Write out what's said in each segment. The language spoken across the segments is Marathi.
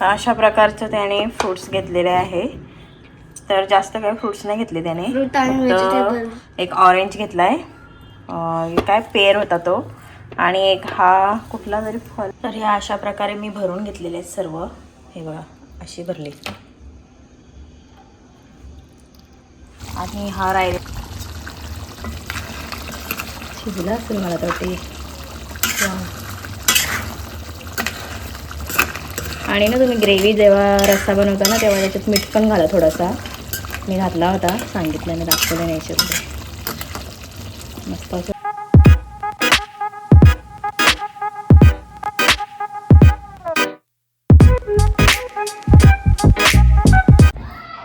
अशा प्रकारचं त्याने फ्रूट्स घेतलेले आहे. तर जास्त काही फ्रूट्स नाही घेतले त्याने, फक्त एक ऑरेंज घेतलाय, काय पेर होता तो, आणि एक हा कुठला तरी फळ. तर ह्या अशा प्रकारे मी भरून घेतलेले आहेत सर्व. हे बघा अशी भरली. आणि हा राहील शिजला असेल मला तर ते. आणि ना तुम्ही ग्रेव्ही जेव्हा रस्सा बनवता ना तेव्हा त्याच्यात मीठ पण घाला थोडासा. मी घातला होता, सांगितलं मी दाखवलं नाही याच्यात. मस्त असं.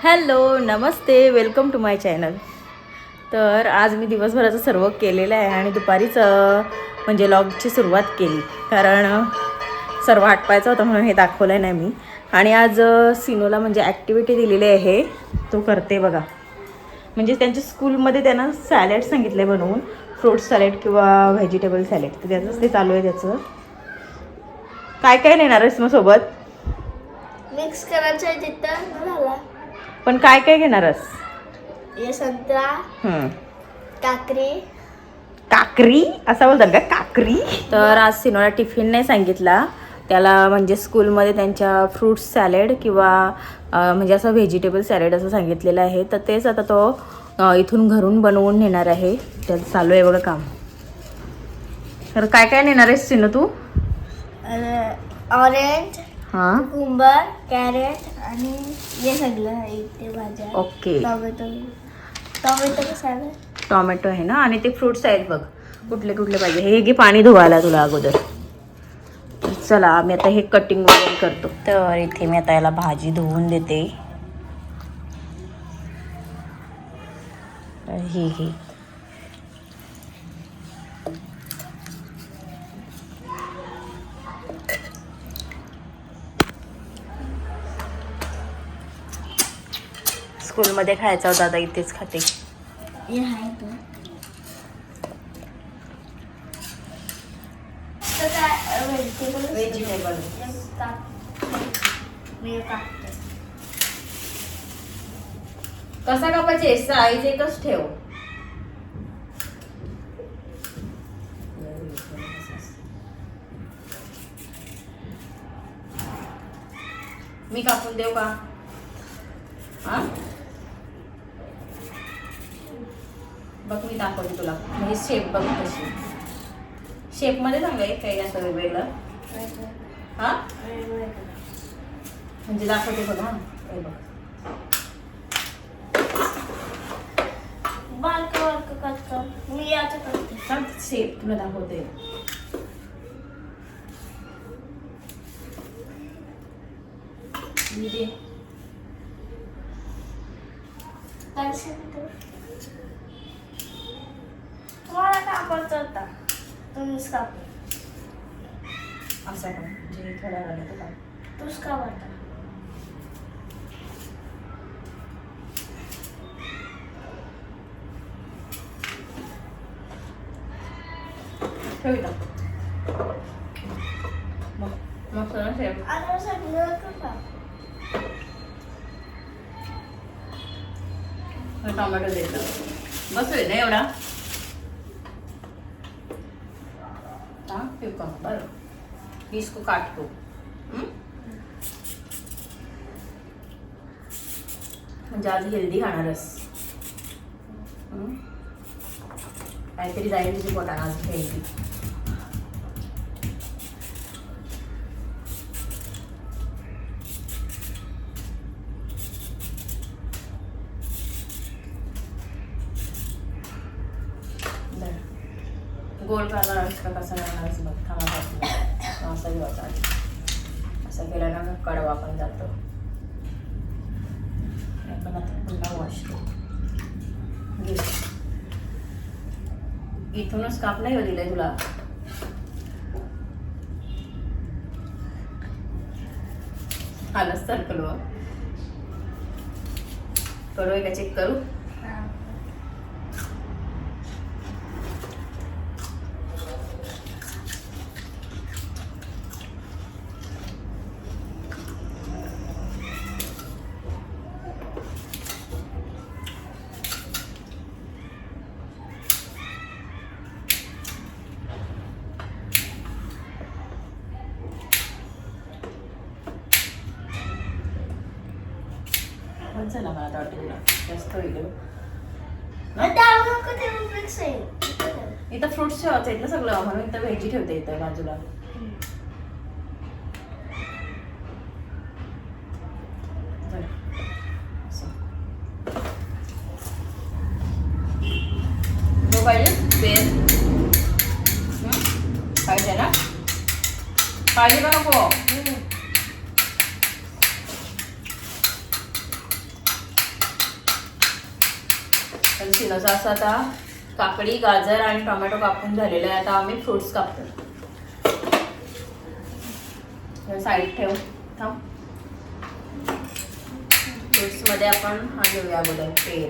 हॅलो, नमस्ते, वेलकम टू माय चॅनल. तर आज मी दिवसभराचं सर्व केलेलं आहे आणि दुपारीच म्हणजे व्लॉगची सुरुवात केली, कारण सर्व आटपायचं होतं म्हणून हे दाखवलं नाही मी. आणि आज सिनोला म्हणजे ॲक्टिव्हिटी दिलेली आहे, तो करते बघा. म्हणजे त्यांच्या स्कूलमध्ये त्यांना सॅलेड सांगितलं आहे बनवून, फ्रूट सॅलेड किंवा व्हेजिटेबल सॅलेड. तर त्याचंच ते चालू आहे त्याचं. काय काय नेणार आहेस मग सोबत? मिक्स करायचं आहे तिथं झाला. पण काय काय घेणार आहेस? हे संत्रा, काकरी. काकरी असं बोलतात का, काकरी? तर आज सिनोला टिफिन नाही सांगितला त्याला, म्हणजे स्कूलमध्ये त्यांच्या फ्रूट सॅलेड किंवा म्हणजे असं व्हेजिटेबल सॅलेड असं सांगितलेलं आहे. तर तेच आता तो इथून घरून बनवून नेणार आहे. त्याचं चालू आहे बघा काम. तर काय काय नेणार आहेस सिनो तू? ऑरेंज, हां, कुकुंबर, कॅरेट आणि हे सगळं ते भाज्या. ओके. Tomato salad. टोमॅटो आहे ना, आणि ते फ्रूट्स आहेत बघ, कुठले कुठले पाहिजे. हे घे पाणी धुवायला तुला अगोदर. चला मी आता हे कटिंग वगैरे करतो. तर इथे मी आता याला भाजी धुवून देते. ही घे. स्कूलमध्ये खायचा होता, आता इथेच खाते. हे आहे तो. व्हेजिटेबल कसा कापायचे? साईज एकच ठेव. मी कापून देऊ का? हा बघ, मी दाखवते तुला. म्हणजे शेप बघ कशी. शेप मध्ये चांगलं आहे काही असं वेगवेगळं. हा म्हणजे दाखवते बघ. हा हे बघ, बारक बारक कट कर. मी याचं करते. शेप तुला दाखवते. तुम्हाला कापायचं होता, तुम्हीच काप. असा का म्हणजे थोडा वेळाने तुला तूच कापायचा. ठेवता मग सगळं शेप. आता सगळं कसा टोमॅटो द्यायचा बस होईल ना एवढा. हाँ क्यों कम बरं, इसको काट दो. म्हणजे आज हेल्दी खाणारच. काहीतरी जाईल तुझी पोटात आज हेल्दी. गोल करणार का कसा करणार बघ. थांबा असं घ्यायचं आधी. असं केल्यानं कडवा पण जातो. पण आता पुन्हा वॉश घे. इथूनच काप नाही दिलंय तुला. आलंच तर करू करू का चेक करू. बस झाला मला आता वाटतं तुला जास्त होईल इथं फ्रुट्स ठेवायचं आहेत ना सगळं म्हणून इथं व्हेजी ठेवते इथं बाजूला पाहिजे पेन पाहिजे ना पाहिजे का नको तर सिनोचा असं आता काकडी गाजर आणि टोमॅटो कापून झालेलं आहे आता आम्ही फ्रुट्स कापतो साईड ठेव थांब फ्रुट्स मध्ये आपण हा घेऊया अगोदर पेर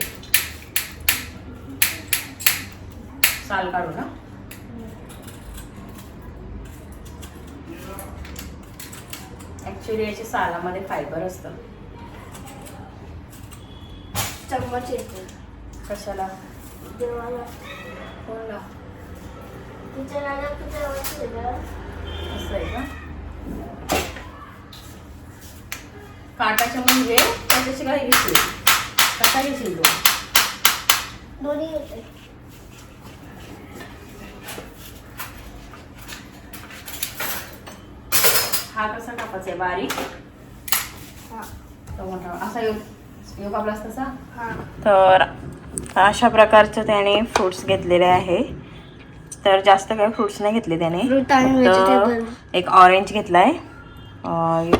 साल काढू ना ऍक्च्युली याच्या सालामध्ये फायबर असतं चम्मच येते कशाला देवाला कोणला तिच्या रानात असं आहे का काटाच्या म्हणजे त्याची काय घेशील कसा घेशील तू दोन्ही येते हा कसा कापायचा आहे बारीक हा तो मोठा असा योग कापलास तसा हा तर अशा प्रकारचं त्याने फ्रुट्स घेतलेले आहे तर जास्त काही फ्रुट्स नाही घेतले त्याने फ्रूट आणि व्हेजिटेबल एक ऑरेंज घेतलाय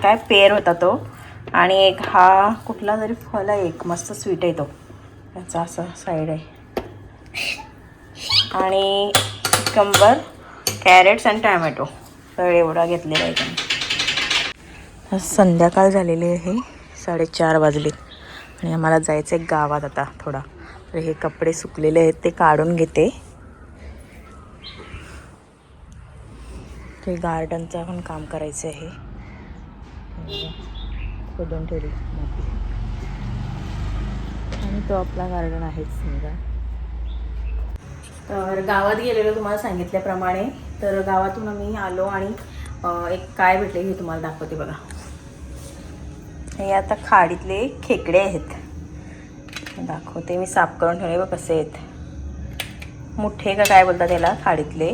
काय पेर होता तो आणि एक हा कुठला तरी फळ आहे एक मस्त स्वीट आहे तो त्याचा असा साईड आहे आणि कंबर कॅरेट्स आणि टॅमॅटो तर एवढा घेतलेला आहे त्याने संध्याकाळ झालेली आहे 4:30 वाजले आणि आम्हाला जायचं आहे गावात आता थोडा तर हे कपडे सुकलेले आहेत ते काढून घेते ते गार्डनचं पण काम करायचं आहे खोदून ठेवली माती आणि तो आपला गार्डन आहेच समजा तर गावात गेलेलो तुम्हाला सांगितल्याप्रमाणे तर गावातून आम्ही आलो आणि एक काय भेटले हे तुम्हाला दाखवते बघा हे आता खाडीतले खेकडे आहेत दाखवते मी साफ करून ठेवले बघ कसे आहेत मुठे का काय बोलतात त्याला खाडीतले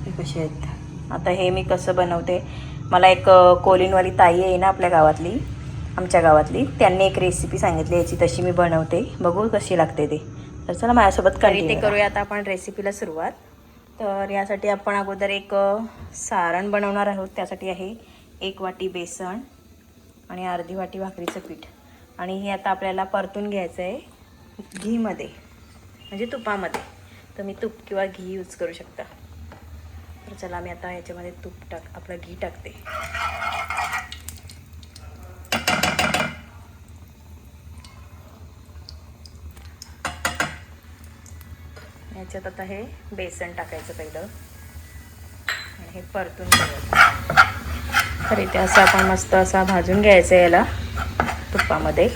हे कसे आहेत आता हे मी कसं बनवते मला एक कोलिनवाली ताई आहे ना आपल्या गावातली आमच्या गावातली त्यांनी एक रेसिपी सांगितली याची तशी मी बनवते बघू कशी लागते ते तर चला माझ्यासोबत कंटिन्यू करूया आता आपण रेसिपीला सुरुवात तर यासाठी आपण अगोदर एक सारण बनवणार आहोत त्यासाठी आहे 1 वाटी बेसन आणि अर्धी वाटी भाकरीचं पीठ आणि हे आता आपल्याला परतून घ्यायचं आहे घीमध्ये म्हणजे तुपामध्ये तर मी तूप किंवा घी यूज करू शकता तर चला मी आता ह्याच्यामध्ये तूप आपलं घी टाकते याच्यात आता हे बेसन टाकायचं पहिलं आणि हे परतून घ्यायचं तर इथे असं आपण मस्त असा भाजून घ्यायचं याला तुपामध्ये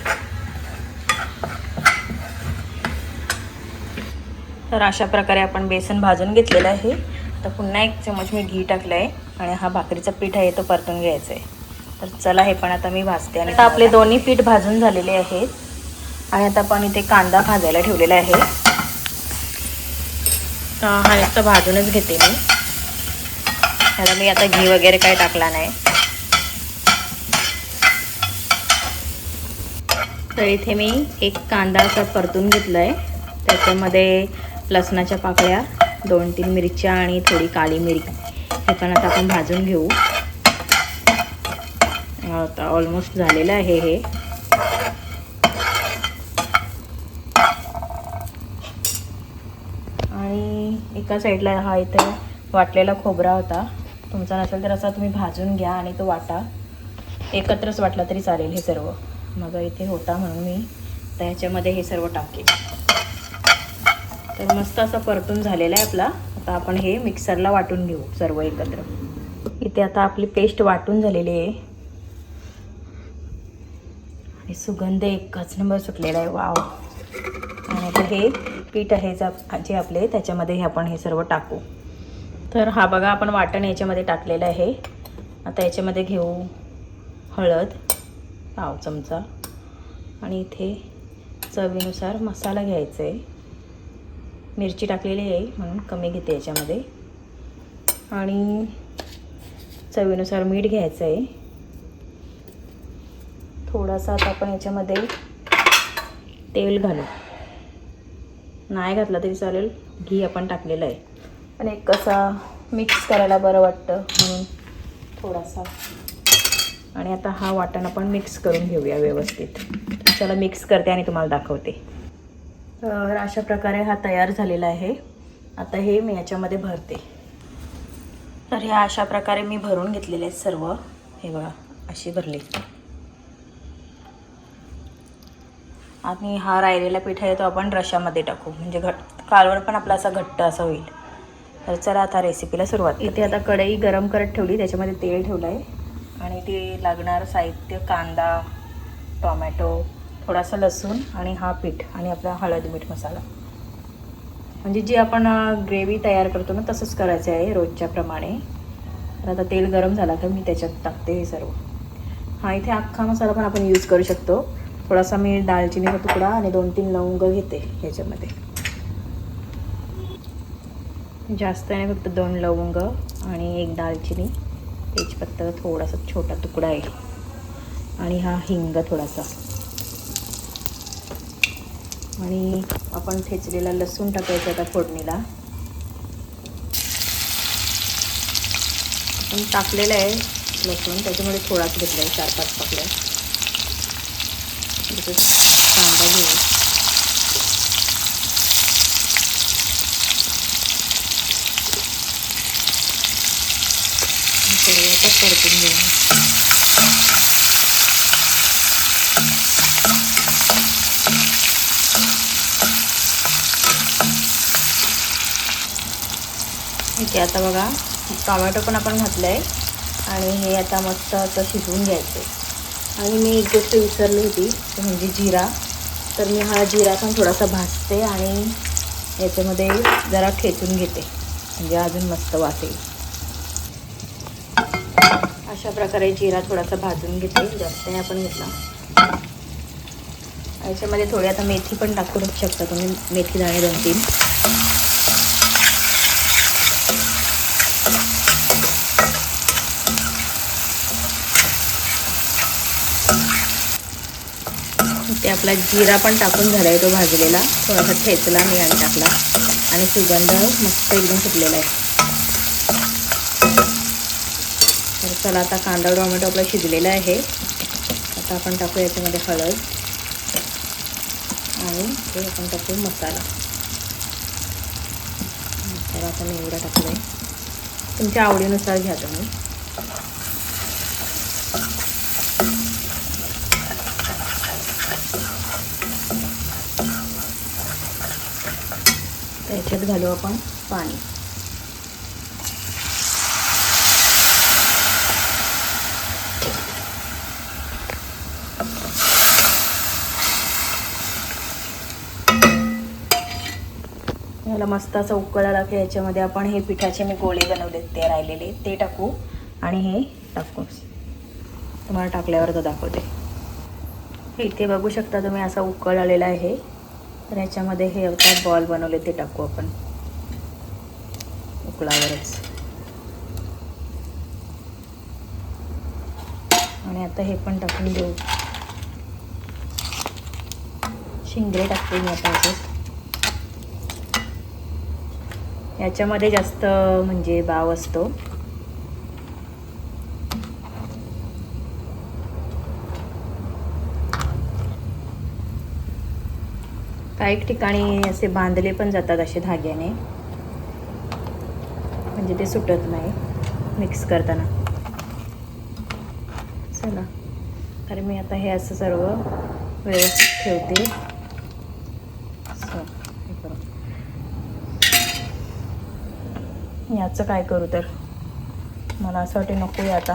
तर अशा प्रकारे आपण बेसन भाजून घेतलेलं आहे तर पुन्हा 1 चमच मी घी टाकलं आहे आणि हा भाकरीचा पीठ आहे तो परतून घ्यायचा आहे तर चला हे पण आता मी भाजते आणि आता आपले दोन्ही पीठ भाजून झालेले आहेत आणि आता आपण इथे कांदा भाजायला ठेवलेला आहे हा नुसतं भाजूनच घेते मी त्याला मी आता घी वगैरे काही टाकला नाही तर इथे मी एक कांदा असा परतून घेतला आहे त्याच्यामध्ये लसणाच्या पाकळ्या 2-3 मिरच्या आणि थोडी काळी मिरी हे पण आता आपण भाजून घेऊ आता ऑलमोस्ट झालेलं आहे हे आणि एका साईडला हा इथे वाटलेला खोबरा होता तुमचा नसेल तर असा तुम्ही भाजून घ्या आणि तो वाटा एकत्रच वाटला तरी चालेल हे सर्व माझा इथे होता म्हणून मी त्याच्यामध्ये हे सर्व टाकेल तर मस्त असं परतून झालेला आहे आपला आता आपण हे मिक्सरला वाटून घेऊ सर्व एकत्र इथे आता आपली पेस्ट वाटून झालेली आहे आणि सुगंध एकच नंबर सुटलेला आहे वाव आणि आता हे पीठ आहे जे आपले त्याच्यामध्ये हे आपण हे सर्व टाकू तर हा बघा आपण वाटण याच्यामध्ये टाकलेलं आहे आता याच्यामध्ये घेऊ हळद 1 चमचा आणि इथे चवीनुसार मसाला घ्यायचा आहे. मिरची टाकलेली आहे म्हणून कमी घेते याच्यामध्ये. आणि चवीनुसार मीठ घ्यायचं आहे. थोडासा आता आपण याच्यामध्ये तेल घालू. नाही घातला तरी चालेल, घी आपण टाकलेलं आहे. आणि एक कसा मिक्स करायला बरं वाटतं म्हणून थोडासा. आणि आता हा वाटण आपण मिक्स करून घेऊया व्यवस्थित. चला मिक्स करते आणि तुम्हाला दाखवते. तर अशा प्रकारे हा तयार झालेला आहे. आता हे मी याच्यामध्ये भरते. तर ह्या अशा प्रकारे मी भरून घेतलेले आहेत सर्व. हे बघा अशी भरली. आणि हा राहिलेला पिठा आहे तो आपण रशामध्ये टाकू, म्हणजे कालवण पण आपला असा घट्ट असं होईल. तर चला आता रेसिपीला सुरुवात. इथे आता कढई गरम करत ठेवली, त्याच्यामध्ये तेल ठेवलं आहे. आणि ते लागणारं साहित्य कांदा, टोमॅटो, थोडासा लसूण आणि हा पीठ आणि आपला हळद मीठ मसाला. म्हणजे जी आपण ग्रेव्ही तयार करतो ना तसंच करायचं आहे रोजच्या प्रमाणे. तर आता तेल गरम झाला तर मी त्याच्यात टाकते हे सर्व. हा इथे अख्खा मसाला पण आपण यूज करू शकतो. थोडासा मी दालचिनीचा तुकडा आणि 2-3 लवंग घेते ह्याच्यामध्ये. जास्त नाही, फक्त 2 लवंग आणि 1 दालचिनी, तेजपत्ता थोडासा छोटा तुकडा आहे आणि हा हिंग थोडासा. आणि आपण ठेचलेला लसूण टाकायचा आता फोडणीला. आपण टाकलेलं आहे लसूण, त्याच्यामध्ये थोडाच घेतला आहे, 4-5 पाकळ्या. कांदा घेऊ. परतून घेऊ. इथे आता बघा टोमॅटो पण आपण घातलं आहे आणि हे आता मस्त असं शिजवून घ्यायचं आहे. आणि मी एक गोष्ट विसरली होती, ते म्हणजे जिरा. तर मी हा जिरा पण थोडासा भाजते आणि याच्यामध्ये जरा ठेचून घेते, म्हणजे अजून मस्त वास येईल. अशा प्रकारे जिरा थोडासा भाजून घेते, जास्त नाही आपण घेतला. याच्यामध्ये थोडी आता मेथी पण टाकू शकता तुम्ही, मेथी दाणे 2-3. ते आपला जिरा पण टाकून झाला आहे तो भाजलेला, थोडासा ठेचला मी आणि टाकला आणि सुगंध मस्त एकदम सुटलेला आहे. तर चला आता कांदा टोमॅटो आपला शिजलेला आहे. आता आपण टाकू याच्यामध्ये हळद आणि हे आपण टाकू मसाला. तर आता मी एवढा टाकलं आहे, तुमच्या आवडीनुसार घ्या तुम्ही. त्याच्यात घालू आपण पाणी. याला मस्त असं उकळ आला की याच्यामध्ये आपण हे पिठाचे मी गोळे बनवलेत ते राहिलेले ते टाकू आणि हे टाकू. तुम्हाला टाकल्यावर तो दाखवते. हे इथे बघू शकता तुम्ही, असा उकळ आलेला आहे. तर याच्यामध्ये हे आता बॉल बनवले ते टाकू आपण उकळावरच. आणि आता हे पण टाकून देऊ. शिंगरे टाकते मी आता याच्यात. याच्यामध्ये जास्त म्हणजे बाव असतो. काही ठिकाणी असे बांधले पण जातात असे धाग्याने, म्हणजे ते सुटत नाही मिक्स करताना. चला तर मी आता हे असं सर्व व्यवस्थित ठेवते. याचं काय करू, तर मला असं वाटते नको आहे आता.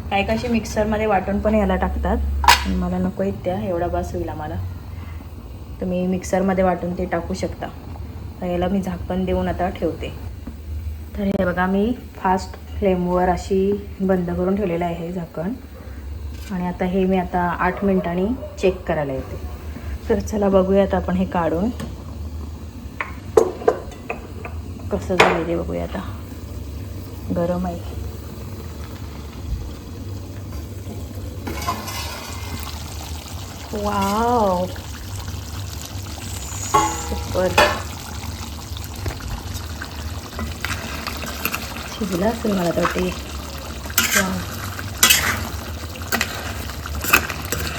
काही कशी मिक्सरमध्ये वाटून पण याला टाकतात, मला नको आहेत त्या, एवढा बास होईल आम्हाला. तुम्ही मिक्सरमध्ये वाटून ते टाकू शकता. तर याला मी झाकण देऊन आता ठेवते. तर हे बघा मी फास्ट फ्लेमवर अशी बंद करून ठेवलेलं आहे झाकण. आणि आता हे मी आता 8 मिनिटांनी चेक करायला येते. तर चला बघूयात आपण हे काढून कसं झालं ते बघूया. आता गरम आहे. Wow super. शिजलं असेल मला तर वाटते.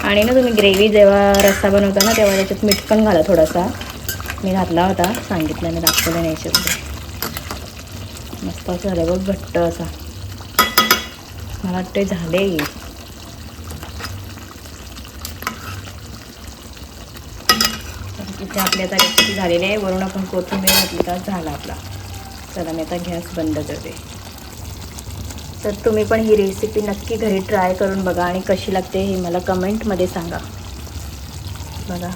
आणि ना तुम्ही ग्रेव्ही जेव्हा रस्सा बनवता ना तेव्हा त्याच्यात मीठ पण घाला थोडासा. मी घातला होता, सांगितल्याने दाखवलं नाही याच्यामध्ये. मस्त असं झालं बघ, घट्ट असा. मला वाटते झाले. इथे आपली आता रेसिपी झालेली आहे. वरून आपण कोथिंबीर घातली का झाला आपला. चला मी आता गॅस बंद करते. तर तुम्ही पण ही रेसिपी नक्की घरी ट्राय करून बघा आणि कशी लागते हे मला कमेंटमध्ये सांगा. बघा